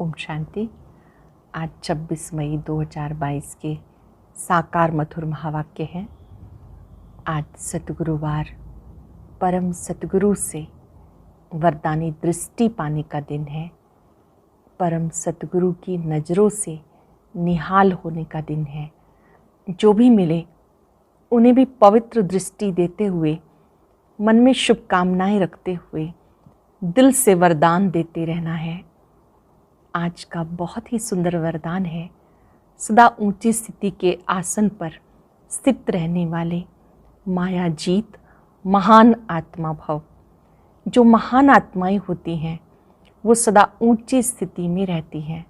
ओम शांति। आज 26 मई 2022 के साकार मधुर महावाक्य हैं। आज सतगुरुवार परम सतगुरु से वरदानी दृष्टि पाने का दिन है। परम सतगुरु की नज़रों से निहाल होने का दिन है। जो भी मिले उन्हें भी पवित्र दृष्टि देते हुए, मन में शुभकामनाएं रखते हुए दिल से वरदान देते रहना है। आज का बहुत ही सुंदर वरदान है। सदा ऊंची स्थिति के आसन पर स्थित रहने वाले माया जीत महान आत्मा भव। जो महान आत्माएं होती हैं वो सदा ऊंची स्थिति में रहती हैं।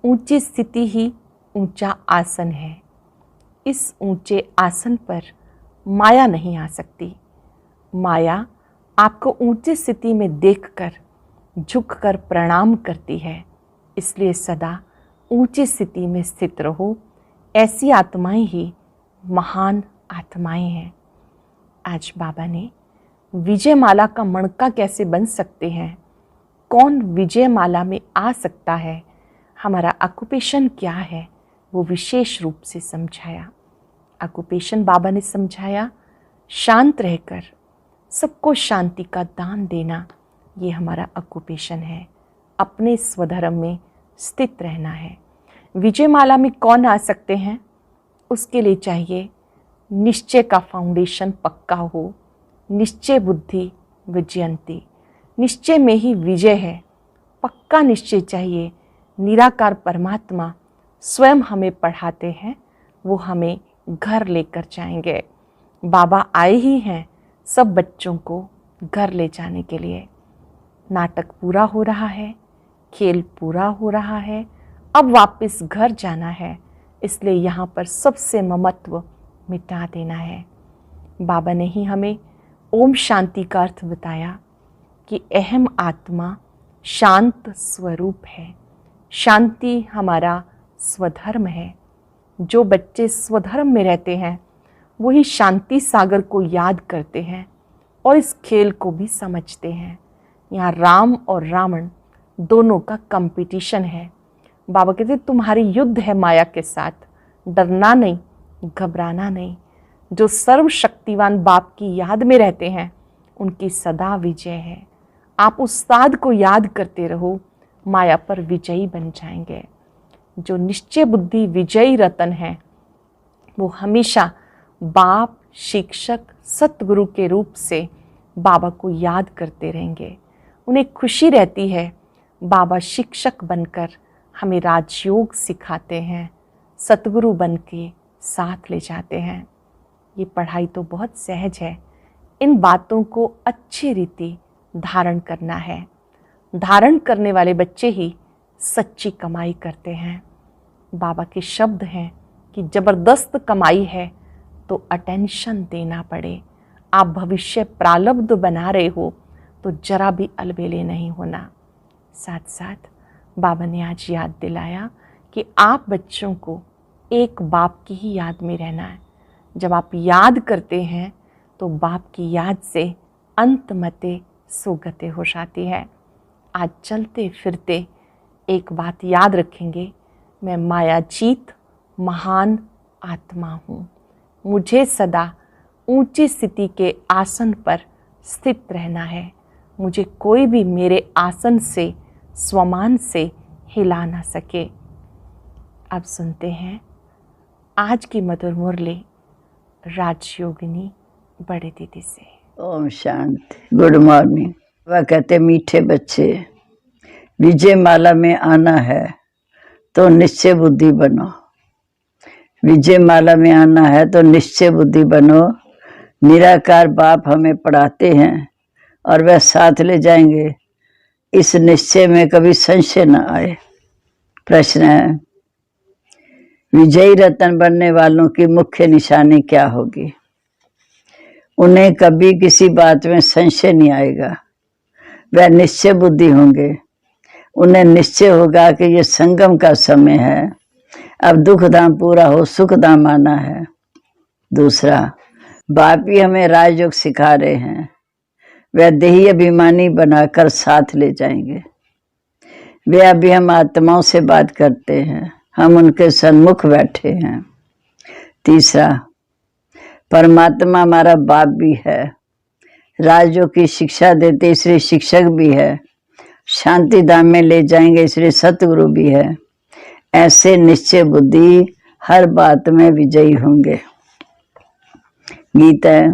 ऊंची स्थिति ही ऊंचा आसन है। इस ऊंचे आसन पर माया नहीं आ सकती। माया आपको ऊंची स्थिति में देखकर झुककर प्रणाम करती है। इसलिए सदा ऊंची स्थिति में स्थित रहो। ऐसी आत्माएं ही महान आत्माएं हैं। आज बाबा ने विजय माला का मणका कैसे बन सकते हैं, कौन विजय माला में आ सकता है, हमारा ऑक्यूपेशन क्या है, वो विशेष रूप से समझाया। ऑक्यूपेशन बाबा ने समझाया, शांत रहकर सबको शांति का दान देना, ये हमारा ऑक्यूपेशन है। अपने स्वधर्म में स्थित रहना है। विजय माला में कौन आ सकते हैं? उसके लिए चाहिए निश्चय का फाउंडेशन पक्का हो। निश्चय बुद्धि विजयंती, निश्चय में ही विजय है। पक्का निश्चय चाहिए। निराकार परमात्मा स्वयं हमें पढ़ाते हैं, वो हमें घर लेकर जाएंगे। बाबा आए ही हैं सब बच्चों को घर ले जाने के लिए। नाटक पूरा हो रहा है, खेल पूरा हो रहा है, अब वापस घर जाना है। इसलिए यहाँ पर सबसे ममत्व मिटा देना है। बाबा ने ही हमें ओम शांति का अर्थ बताया कि अहम आत्मा शांत स्वरूप है। शांति हमारा स्वधर्म है। जो बच्चे स्वधर्म में रहते हैं वही शांति सागर को याद करते हैं और इस खेल को भी समझते हैं। यहाँ राम और रावण दोनों का कंपटीशन है। बाबा कहते तुम्हारी युद्ध है माया के साथ, डरना नहीं, घबराना नहीं। जो सर्वशक्तिवान बाप की याद में रहते हैं उनकी सदा विजय है। आप उस्ताद को याद करते रहो, माया पर विजयी बन जाएंगे। जो निश्चय बुद्धि विजयी रतन है वो हमेशा बाप, शिक्षक, सतगुरु के रूप से बाबा को याद करते रहेंगे। उन्हें खुशी रहती है बाबा शिक्षक बनकर हमें राजयोग सिखाते हैं, सतगुरु बन के साथ ले जाते हैं। ये पढ़ाई तो बहुत सहज है। इन बातों को अच्छी रीति धारण करना है। धारण करने वाले बच्चे ही सच्ची कमाई करते हैं। बाबा के शब्द हैं कि ज़बरदस्त कमाई है तो अटेंशन देना पड़े। आप भविष्य प्रारब्ध बना रहे हो तो जरा भी अलबेले नहीं होना। साथ साथ बाबा ने आज याद दिलाया कि आप बच्चों को एक बाप की ही याद में रहना है। जब आप याद करते हैं तो बाप की याद से अंत मते सुगते हो जाती है। आज चलते फिरते एक बात याद रखेंगे, मैं मायाजीत महान आत्मा हूँ। मुझे सदा ऊंची स्थिति के आसन पर स्थित रहना है। मुझे कोई भी मेरे आसन से, स्वमान से हिला ना सके। अब सुनते हैं आज की मधुर मुरली राजयोगिनी बड़े दीदी से। ओम शांति। Good morning. वह कहते मीठे बच्चे, विजय माला में आना है तो निश्चय बुद्धि बनो। विजय माला में आना है तो निश्चय बुद्धि बनो। निराकार बाप हमें पढ़ाते हैं और वह साथ ले जाएंगे। इस निश्चय में कभी संशय न आए। प्रश्न है, विजयी रतन बनने वालों की मुख्य निशानी क्या होगी? उन्हें कभी किसी बात में संशय नहीं आएगा। वह निश्चय बुद्धि होंगे। उन्हें निश्चय होगा कि ये संगम का समय है, अब दुख धाम पूरा हो, सुख धाम आना है। दूसरा, बाप ही हमें राजयोग सिखा रहे हैं। वह देही अभिमानी बनाकर साथ ले जाएंगे। वे अभी हम आत्माओं से बात करते हैं, हम उनके सन्मुख बैठे हैं। तीसरा, परमात्मा हमारा बाप भी है, राजयोग की शिक्षा देते इसलिए शिक्षक भी है, शांति धाम में ले जाएंगे इसलिए सतगुरु भी है। ऐसे निश्चय बुद्धि हर बात में विजयी होंगे। गीता है,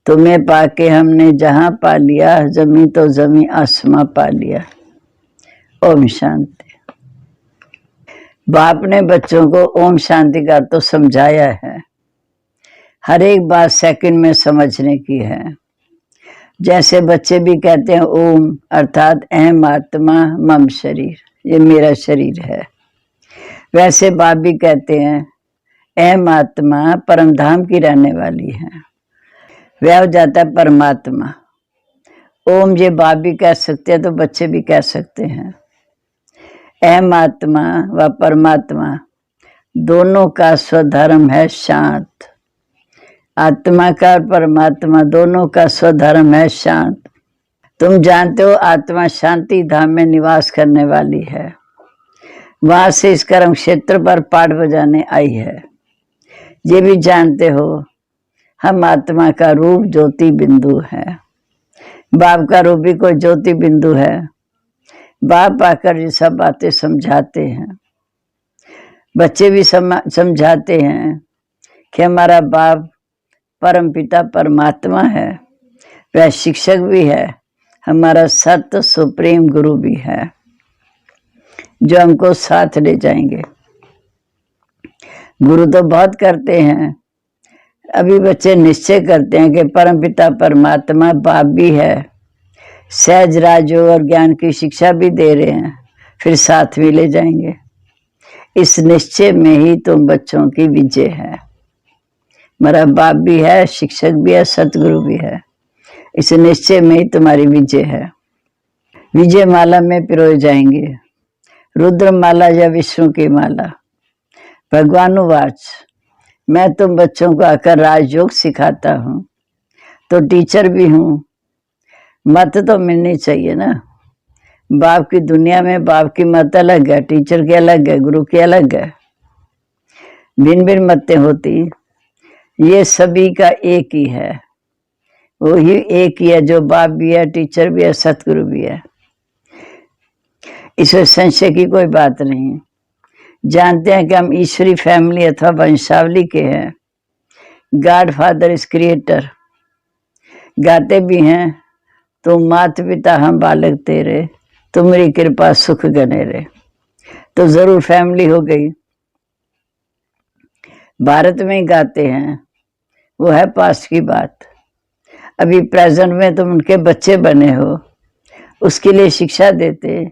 तुम्हें पाके हमने जहां पा लिया, जमी तो जमी आसमां पा लिया। ओम शांति। बाप ने बच्चों को ओम शांति का तो समझाया है, हर एक बात सेकंड में समझने की है। जैसे बच्चे भी कहते हैं ओम अर्थात अहम आत्मा मम शरीर, ये मेरा शरीर है, वैसे बाप भी कहते हैं अहम आत्मा परम धाम की रहने वाली है। वह हो जाता है परमात्मा। ओम ये बाप भी कह सकते हैं तो बच्चे भी कह सकते हैं। अहम आत्मा व परमात्मा दोनों का स्वधर्म है शांत। आत्मा का और परमात्मा दोनों का स्वधर्म है शांत। तुम जानते हो आत्मा शांति धाम में निवास करने वाली है, वहां से इस कर्म क्षेत्र पर पाठ बजाने आई है। ये भी जानते हो हम आत्मा का रूप ज्योति बिंदु है, बाप का रूप भी कोई ज्योति बिंदु है। बाप आकर ये सब बातें समझाते हैं, बच्चे भी समझाते हैं कि हमारा बाप परम पिता परमात्मा है, वह शिक्षक भी है, हमारा सत्य सुप्रीम गुरु भी है जो हमको साथ ले जाएंगे। गुरु तो बहुत करते हैं, अभी बच्चे निश्चय करते हैं कि परम पिता परमात्मा बाप भी है, सहज राजयोग और ज्ञान की शिक्षा भी दे रहे हैं, फिर साथ में ले जाएंगे। इस निश्चय में ही तुम बच्चों की विजय है। मेरा बाप भी है, शिक्षक भी है, सतगुरु भी है, इस निश्चय में ही तुम्हारी विजय है। विजय माला में पिरोए जाएंगे, रुद्र माला या विष्णु की माला। भगवानुवाच, मैं तुम बच्चों को आकर राजयोग सिखाता हूँ, तो टीचर भी हूँ, मत तो मिलनी चाहिए ना। बाप की दुनिया में बाप की मत अलग है, टीचर की अलग है, गुरु की अलग है, भिन्न भिन्न मतें होती, ये सभी का एक ही है, वो ही एक ही है जो बाप भी है, टीचर भी है, सतगुरु भी है। इसमें संशय की कोई बात नहीं। जानते हैं कि हम ईश्वरी फैमिली अथवा वंशावली के हैं। God father is creator. गाते भी हैं, तुम माता पिता हम बालक तेरे, तुम मेरी कृपा सुख गने रे। तो जरूर फैमिली हो गई। भारत में ही गाते हैं, वो है पास्ट की बात। अभी प्रेजेंट में तुम उनके बच्चे बने हो, उसके लिए शिक्षा देते,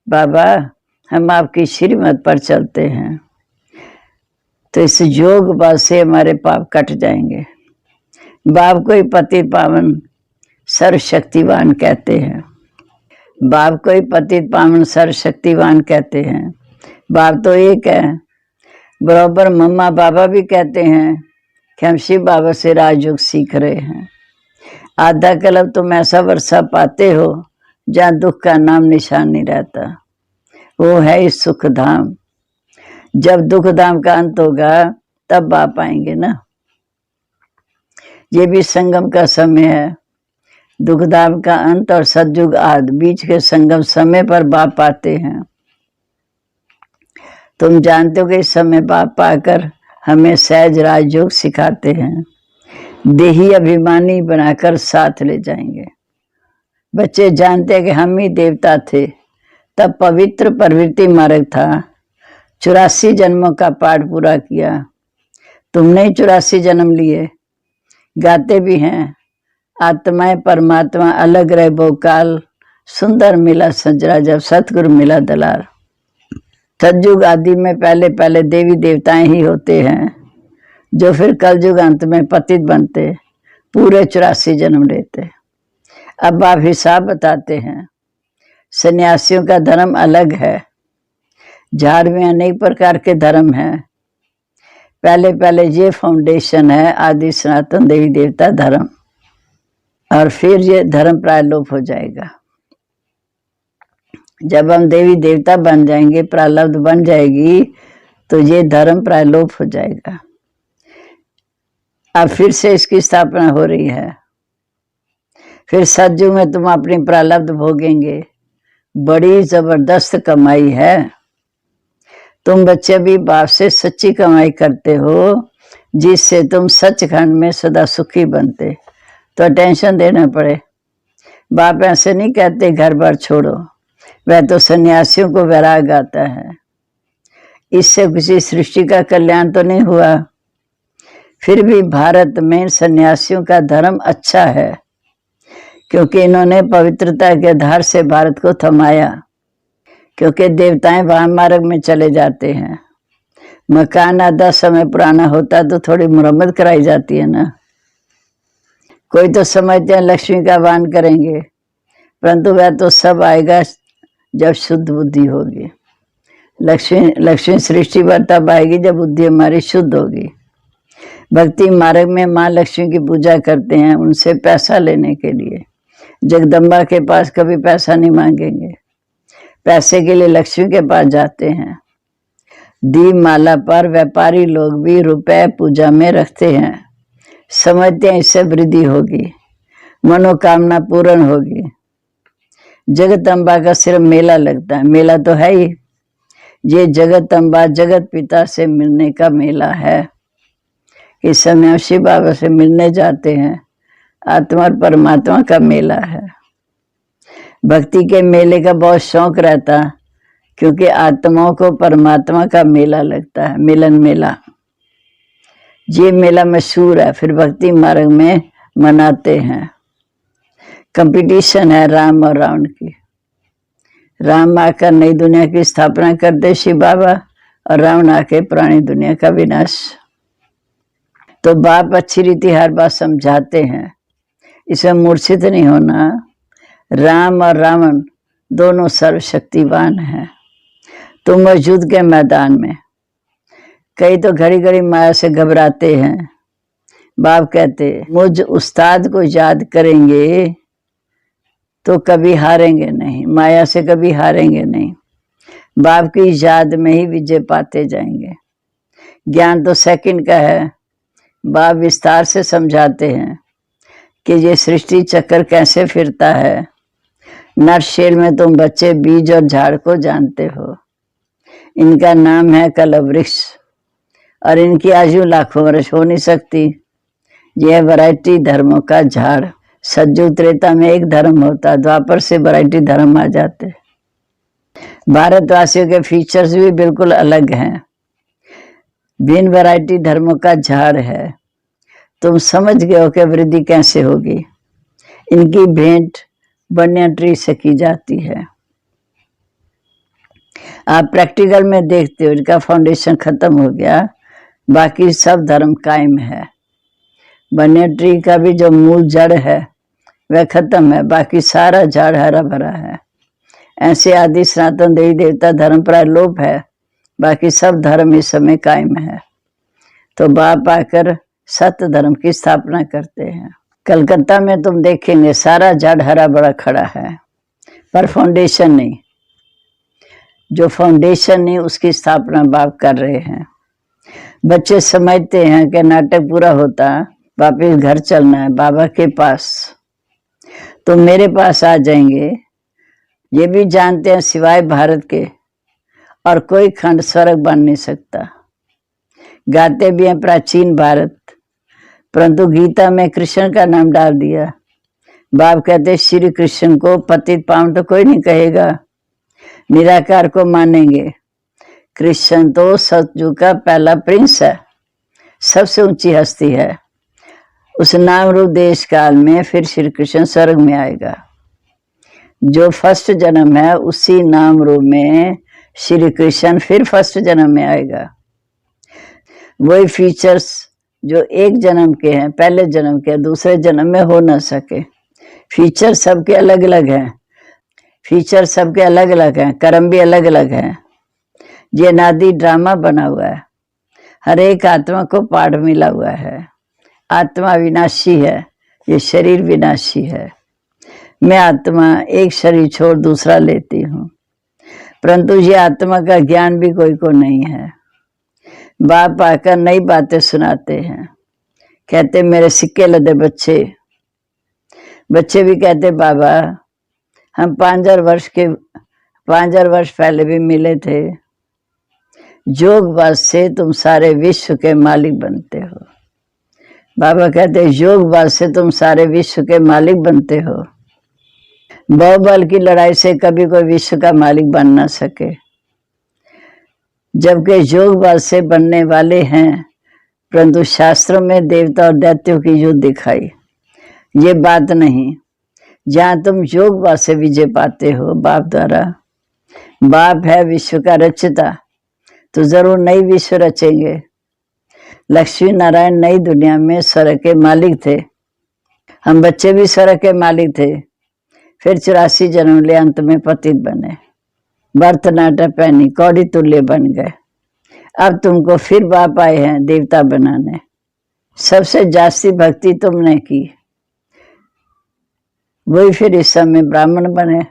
बाबा हम आपकी श्रीमत पर चलते हैं, तो इस योग बात से हमारे पाप कट जाएंगे। बाप को ही पति पावन सर्वशक्तिवान कहते हैं, बाप को ही पति पावन सर्वशक्तिवान कहते हैं। बाप तो एक है, बराबर मम्मा बाबा भी कहते हैं कि हम शिव बाबा से राजयोग सीख रहे हैं। आधा कल्प तुम ऐसा वर्षा पाते हो जहाँ दुख का नाम निशान नहीं रहता, वो है इस सुख धाम। जब दुख धाम का अंत होगा तब बाप आएंगे ना। ये भी संगम का समय है, दुख धाम का अंत और सतयुग आदि बीच के संगम समय पर बाप आते हैं। तुम जानते हो कि इस समय बाप आकर हमें सहज राजयोग सिखाते हैं, देही अभिमानी बनाकर साथ ले जाएंगे। बच्चे जानते हैं कि हम ही देवता थे, तब पवित्र प्रवृत्ति मार्ग था, 84 जन्मों का पाठ पूरा किया। तुमने 84 जन्म लिए। गाते भी हैं, आत्माएं परमात्मा अलग रहे बहुकाल, सुंदर मिला सजरा जब सतगुरु मिला दलाल। सतयुग आदि में पहले पहले देवी देवताएं ही होते हैं, जो फिर कलयुग अंत में पतित बनते, पूरे 84 जन्म लेते। अब आप हिसाब बताते हैं। सन्यासियों का धर्म अलग है, झाड़ में अनेक प्रकार के धर्म हैं। पहले पहले ये फाउंडेशन है आदि सनातन देवी देवता धर्म, और फिर ये धर्म प्राय लोप हो जाएगा। जब हम देवी देवता बन जाएंगे, प्रारब्ध बन जाएगी, तो ये धर्म प्रायलोप हो जाएगा। अब फिर से इसकी स्थापना हो रही है। फिर सतयुग में तुम अपनी प्रारब्ध भोगेंगे। बड़ी जबरदस्त कमाई है। तुम बच्चे भी बाप से सच्ची कमाई करते हो, जिससे तुम सचखंड में सदा सुखी बनते। तो टेंशन देना पड़े। बाप ऐसे नहीं कहते घर बार छोड़ो, वह तो सन्यासियों को वैराग आता है। इससे किसी सृष्टि का कल्याण तो नहीं हुआ। फिर भी भारत में सन्यासियों का धर्म अच्छा है, क्योंकि इन्होंने पवित्रता के आधार से भारत को थमाया। क्योंकि देवताएं वाम मार्ग में चले जाते हैं। मकान आधा समय पुराना होता तो थोड़ी मुरम्मत कराई जाती है ना। कोई तो समझते हैं लक्ष्मी का वाहन करेंगे, परंतु वह तो सब आएगा जब शुद्ध बुद्धि होगी। लक्ष्मी सृष्टि पर तब आएगी जब बुद्धि हमारी शुद्ध होगी। भक्ति मार्ग में माँ लक्ष्मी की पूजा करते हैं, उनसे पैसा लेने के लिए। जगदम्बा के पास कभी पैसा नहीं मांगेंगे। पैसे के लिए लक्ष्मी के पास जाते हैं। दीप माला पर व्यापारी लोग भी रुपए पूजा में रखते हैं। समझते हैं इससे वृद्धि होगी, मनोकामना पूर्ण होगी। जगदम्बा का सिर्फ मेला लगता है। मेला तो है ही। ये जगदम्बा जगत पिता से मिलने का मेला है। इस समय शिव बाबा से मिलने जाते हैं। आत्मा और परमात्मा का मेला है। भक्ति के मेले का बहुत शौक रहता, क्योंकि आत्माओं को परमात्मा का मेला लगता है, मिलन मेला। ये मेला मशहूर है। फिर भक्ति मार्ग में मनाते हैं। कंपटीशन है राम और रावण की। राम आकर नई दुनिया की स्थापना करते शिव बाबा, और रावण आके पुरानी दुनिया का विनाश। तो बाप अच्छी रीति हर बात समझाते हैं। इसमें मूर्छित नहीं होना। राम और रावण दोनों सर्वशक्तिवान हैं। तुम युद्ध के मैदान में। कई तो घड़ी घड़ी माया से घबराते हैं। बाप कहते मुझ उस्ताद को याद करेंगे तो कभी हारेंगे नहीं, माया से कभी हारेंगे नहीं। बाप की याद में ही विजय पाते जाएंगे। ज्ञान तो सेकंड का है। बाप विस्तार से समझाते हैं कि ये सृष्टि चक्कर कैसे फिरता है। नर शेर में तुम बच्चे बीज और झाड़ को जानते हो। इनका नाम है कलवृक्ष, और इनकी आयु लाखों वर्ष हो नहीं सकती। यह वैरायटी धर्मों का झाड़। सतयुग त्रेता में एक धर्म होता, द्वापर से वैरायटी धर्म आ जाते। भारतवासियों के फीचर्स भी बिल्कुल अलग हैं। भिन्न वैरायटी धर्मों का झाड़ है। तुम समझ गए हो कि वृद्धि कैसे होगी। इनकी भेंट बनिया ट्री से की जाती है। आप प्रैक्टिकल में देखते हो, इनका फाउंडेशन खत्म हो गया, बाकी सब धर्म कायम है। बनिया ट्री का भी जो मूल जड़ है वह खत्म है, बाकी सारा झाड़ हरा भरा है। ऐसे आदि सनातन देवी देवता धर्म प्रायलोप है, बाकी सब धर्म इस समय कायम है। तो बाप आकर सत्य धर्म की स्थापना करते हैं। कलकत्ता में तुम देखेंगे सारा झाड़ हरा भरा खड़ा है, पर फाउंडेशन नहीं। जो फाउंडेशन नहीं उसकी स्थापना बाप कर रहे हैं। बच्चे समझते हैं कि नाटक पूरा होता, वापिस घर चलना है बाबा के पास, तो मेरे पास आ जाएंगे। ये भी जानते हैं सिवाय भारत के और कोई खंड स्वर्ग बन नहीं सकता। गाते भी हैं प्राचीन भारत, परंतु गीता में कृष्ण का नाम डाल दिया। बाप कहते श्री कृष्ण को पतित पावन तो कोई नहीं कहेगा, निराकार को मानेंगे। कृष्ण तो सतयुग का पहला प्रिंस है, सबसे ऊंची हस्ती है। उस नाम रूप देश काल में फिर श्री कृष्ण स्वर्ग में आएगा। जो फर्स्ट जन्म है उसी नाम रूप में श्री कृष्ण फिर फर्स्ट जन्म में आएगा। वही फीचर्स जो एक जन्म के हैं, पहले जन्म के, दूसरे जन्म में हो ना सके। फीचर सबके अलग अलग हैं। फीचर सबके अलग अलग हैं, कर्म भी अलग अलग हैं। ये नादी ड्रामा बना हुआ है। हर एक आत्मा को पाठ मिला हुआ है। आत्मा विनाशी है, ये शरीर विनाशी है। मैं आत्मा एक शरीर छोड़ दूसरा लेती हूँ। परंतु ये आत्मा का ज्ञान भी कोई को नहीं है। बाप आकर नई बातें सुनाते हैं, कहते मेरे सिक्के लदे बच्चे। बच्चे भी कहते बाबा हम 5,000 वर्ष पहले भी मिले थे। योगवाद से तुम सारे विश्व के मालिक बनते हो। बाबा कहते योगवाद से तुम सारे विश्व के मालिक बनते हो। बहुबल की लड़ाई से कभी कोई विश्व का मालिक बन ना सके, जबकि योगवाद से बनने वाले हैं। परंतु शास्त्रों में देवता और दैत्यों की युद्ध दिखाई, ये बात नहीं। जहाँ तुम योगवाद से विजय पाते हो बाप द्वारा, बाप है विश्व का रचयिता, तो जरूर नई विश्व रचेंगे। लक्ष्मी नारायण नई दुनिया में स्वर्ग के मालिक थे, हम बच्चे भी स्वर्ग के मालिक थे। फिर 84 जन्म ले अंत में पतित बने, भरतनाट्य पहनी कौड़ी तुल्य बन गए। अब तुमको फिर बाप आए हैं देवता बनाने। सबसे जास्ती भक्ति तुमने की, वही फिर इस समय ब्राह्मण बने।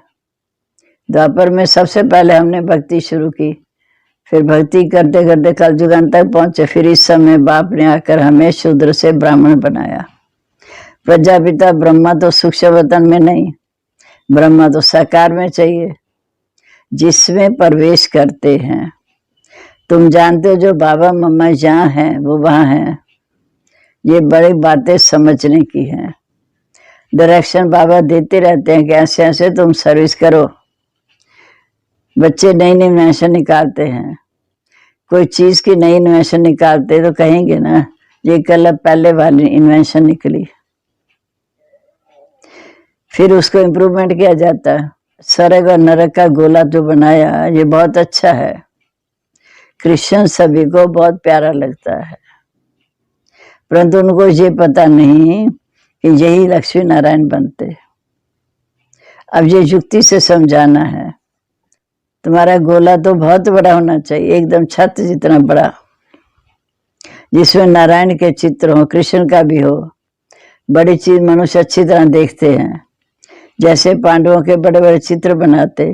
द्वापर में सबसे पहले हमने भक्ति शुरू की, फिर भक्ति करते करते कलयुग तक पहुंचे। फिर इस समय बाप ने आकर हमें शूद्र से ब्राह्मण बनाया। प्रजापिता ब्रह्मा तो सूक्ष्म वतन में नहीं, ब्रह्मा तो साकार में चाहिए, जिसमें प्रवेश करते हैं। तुम जानते हो जो बाबा मम्मा जहाँ हैं वो वहाँ हैं। ये बड़ी बातें समझने की हैं। डायरेक्शन बाबा देते रहते हैं कि ऐसे ऐसे तुम सर्विस करो। बच्चे नई नई इन्वेंशन निकालते हैं, कोई चीज की नई इन्वेंशन निकालते तो कहेंगे ना ये कल पहले वाली इन्वेंशन निकली, फिर उसको इम्प्रूवमेंट किया जाता है। स्वर्ग और नरक का गोला जो बनाया ये बहुत अच्छा है, कृष्ण सभी को बहुत प्यारा लगता है, परंतु उनको ये पता नहीं कि यही लक्ष्मी नारायण बनते। अब ये युक्ति से समझाना है। तुम्हारा गोला तो बहुत बड़ा होना चाहिए, एकदम छत जितना बड़ा, जिसमें नारायण के चित्र हो, कृष्ण का भी हो। बड़ी चीज मनुष्य अच्छी तरह देखते हैं, जैसे पांडवों के बड़े बड़े चित्र बनाते।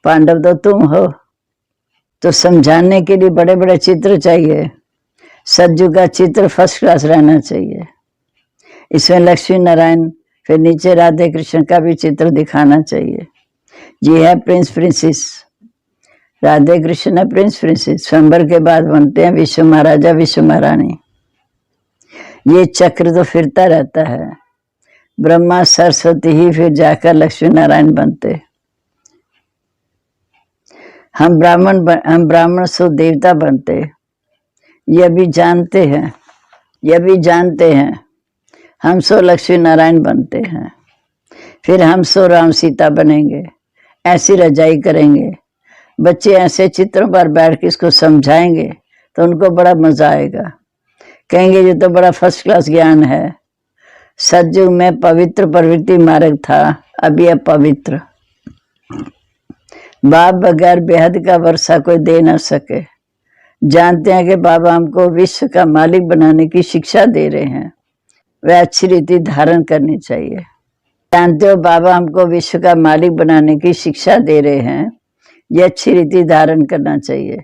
पांडव तो तुम हो, तो समझाने के लिए बड़े बड़े चित्र चाहिए। सज्जू का चित्र फर्स्ट क्लास रहना चाहिए। इसमें लक्ष्मी नारायण, फिर नीचे राधे कृष्ण का भी चित्र दिखाना चाहिए। ये है प्रिंस प्रिंसेस, राधे कृष्ण है प्रिंस प्रिंसेस। स्वयंवर के बाद बनते हैं विश्व महाराजा विश्व महारानी। ये चक्र तो फिरता रहता है। ब्रह्मा सरस्वती ही फिर जाकर लक्ष्मी नारायण बनते। हम ब्राह्मण सो देवता बनते। यह भी जानते हैं हम सो लक्ष्मी नारायण बनते हैं। फिर हम सो राम सीता बनेंगे, ऐसी रजाई करेंगे। बच्चे ऐसे चित्रों पर बैठ के इसको समझाएंगे तो उनको बड़ा मजा आएगा। कहेंगे ये तो बड़ा फर्स्ट क्लास ज्ञान है। सतयुग में पवित्र प्रवृत्ति मार्ग था, अभी अपवित्र। बाप बगैर बेहद का वर्षा कोई दे न सके। जानते हैं कि बाबा हमको विश्व का मालिक बनाने की शिक्षा दे रहे हैं, वह अच्छी रीति धारण करनी चाहिए। जानते हो बाबा हमको विश्व का मालिक बनाने की शिक्षा दे रहे हैं, ये अच्छी रीति धारण करना चाहिए।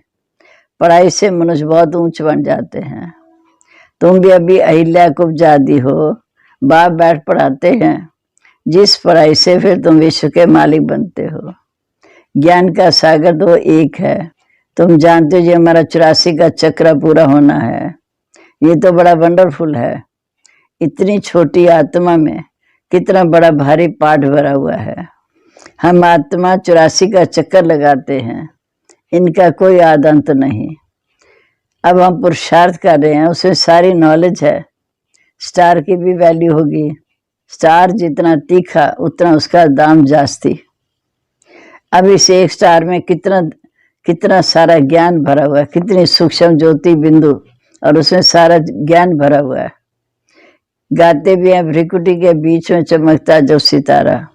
पढ़ाई से मनुष्य बहुत ऊंच बन जाते हैं। तुम भी अभी अहिल्या कुब्जा आदि हो, बाप बैठ पढ़ाते हैं, जिस पढ़ाई से फिर तुम विश्व के मालिक बनते हो। ज्ञान का सागर तो एक है। तुम जानते हो ये हमारा 84 का चक्र पूरा होना है। ये तो बड़ा वंडरफुल है। इतनी छोटी आत्मा में कितना बड़ा भारी पाठ भरा हुआ है। हम आत्मा 84 का चक्कर लगाते हैं, इनका कोई आद अंत नहीं। अब हम पुरुषार्थ कर रहे हैं, उसमें सारी नॉलेज है। स्टार की भी वैल्यू होगी। स्टार जितना तीखा उतना उसका दाम जास्ती। अब इस एक स्टार में कितना सारा ज्ञान भरा हुआ है, कितनी सूक्ष्म ज्योति बिंदु, और उसमें सारा ज्ञान भरा हुआ है। गाते भी हैं भ्रिकुटी के बीच में चमकता जो सितारा।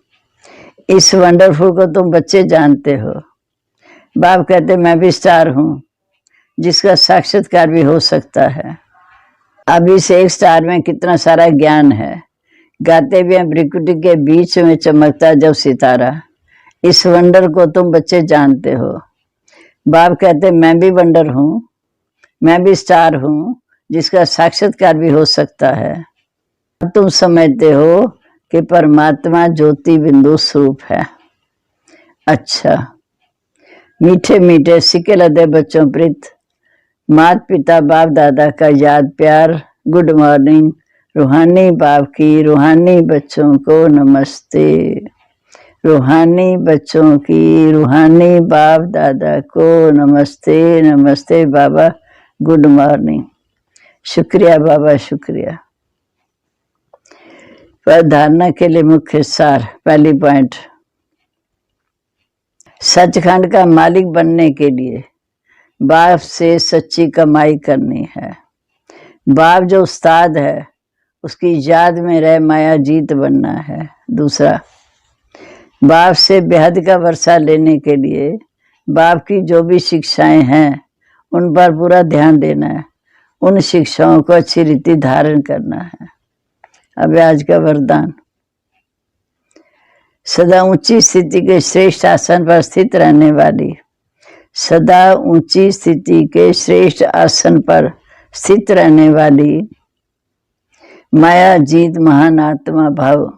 इस वंडरफुल को तुम बच्चे जानते हो। बाप कहते मैं भी स्टार हूँ, जिसका साक्षात्कार भी हो सकता है। अब इस एक स्टार में कितना सारा ज्ञान है। गाते भी हैं भ्रिकुटी के बीच में चमकता जब सितारा। इस वंडर को तुम बच्चे जानते हो। बाप कहते मैं भी वंडर हूँ, मैं भी स्टार हूँ जिसका साक्षात्कार भी हो सकता है। तुम समझते हो कि परमात्मा ज्योति बिंदु स्वरूप है। अच्छा, मीठे मीठे सिके लदे बच्चों प्रीत, माता पिता बाप दादा का याद प्यार, गुड मॉर्निंग। रूहानी बाप की रूहानी बच्चों को नमस्ते। रूहानी बच्चों की रूहानी बाप दादा को नमस्ते। नमस्ते बाबा, गुड मॉर्निंग। शुक्रिया बाबा, शुक्रिया। पर धारणा के लिए मुख्य सार, पहली पॉइंट, सचखंड का मालिक बनने के लिए बाप से सच्ची कमाई करनी है। बाप जो उस्ताद है उसकी याद में रह माया जीत बनना है। दूसरा, बाप से बेहद का वर्षा लेने के लिए बाप की जो भी शिक्षाएं हैं उन पर पूरा ध्यान देना है, उन शिक्षाओं को अच्छी रीति धारण करना है। अब आज का वरदान, सदा ऊंची स्थिति के श्रेष्ठ आसन पर स्थित रहने वाली, सदा ऊंची स्थिति के श्रेष्ठ आसन पर स्थित रहने वाली माया जीत महान आत्मा भाव।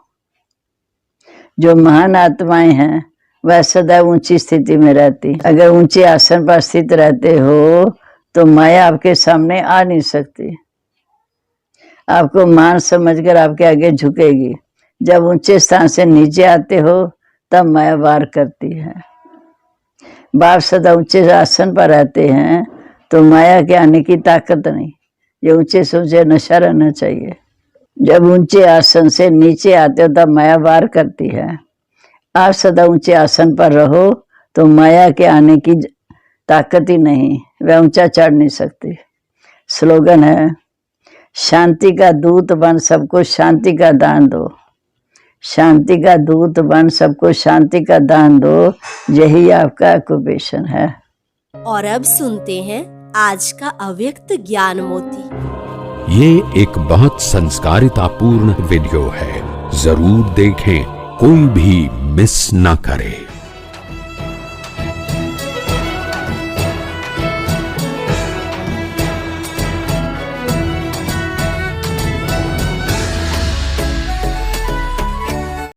जो महान आत्माएं हैं वह सदा ऊंची स्थिति में रहती। अगर ऊंचे आसन पर स्थित रहते हो तो माया आपके सामने आ नहीं सकती, आपको मान समझकर आपके आगे झुकेगी। जब ऊंचे स्थान से नीचे आते हो तब माया वार करती है। बाप सदा ऊंचे आसन पर रहते हैं तो माया के आने की ताकत नहीं। ये ऊंचे से ऊंचे नशा रहना चाहिए। जब ऊंचे आसन से नीचे आते हो तब माया वार करती है। आप सदा ऊंचे आसन पर रहो तो माया के आने की ताकत ही नहीं, वह ऊंचा चढ़ नहीं सकती। स्लोगन है, शांति का दूत बन सबको शांति का दान दो। शांति का दूत बन सबको शांति का दान दो, यही आपका ऑक्यूपेशन है। और अब सुनते हैं आज का अव्यक्त ज्ञान मोती। ये एक बहुत संस्कारितापूर्ण वीडियो है, जरूर देखें, कोई भी मिस ना करे।